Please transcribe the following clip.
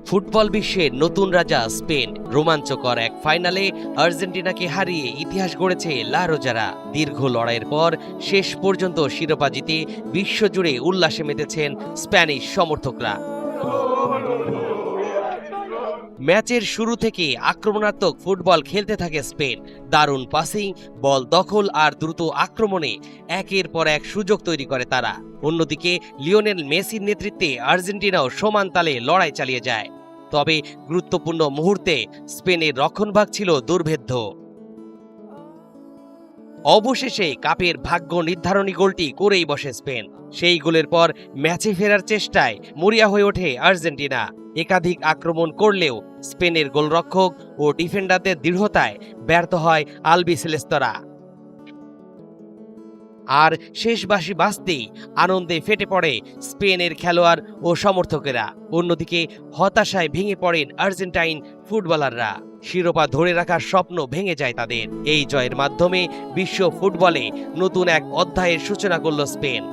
Football বিশ্বের নতুন রাজা স্পেন রোমাঞ্চকর এক ফাইনালে আর্জেন্টিনাকে হারিয়ে ইতিহাস গড়েছে লা রোজারা। দীর্ঘ লড়াইয়ের পর শেষ পর্যন্ত শিরোপা জিতে বিশ্বজুড়ে উল্লাসে মেতেছেন স্প্যানিশ সমর্থকরা। ম্যাচের শুরু থেকে আক্রমণাত্মক ফুটবল খেলতে থাকে স্পেন। দারুণ পাসিং, বল দখল আর দ্রুত আক্রমণে একের পর এক সুযোগ তৈরি করে তারা। অন্যদিকে লিওনেল মেসির নেতৃত্বে আর্জেন্টিনাও সমান তালে লড়াই চালিয়ে যায়। তবে গুরুত্বপূর্ণ মুহূর্তে স্পেনের রক্ষণভাগ ছিল দুর্ভেদ্য। অবশেষে কাপের ভাগ্য নির্ধারণী গোলটি করেই বসে স্পেন। সেই গোলের পর ম্যাচে ফেরার চেষ্টায় মরিয়া হয়ে ওঠে আর্জেন্টিনা। একাধিক আক্রমণ করলেও স্পেনের গোলরক্ষক ও ডিফেন্ডারদের দৃঢ়তায় ব্যর্থ হয় আলবিসেলেস্তরা। আর শেষ বাঁশি বাজতেই আনন্দে ফেটে পড়ে স্পেনের খেলোয়াড় ও সমর্থকেরা। অন্যদিকে হতাশায় ভেঙে পড়েন আর্জেন্টাইন ফুটবলাররা। শিরোপা ধরে রাখার স্বপ্ন ভেঙে যায় তাদের। এই জয়ের মাধ্যমে বিশ্ব ফুটবলে নতুন এক অধ্যায়ের সূচনা করল স্পেন।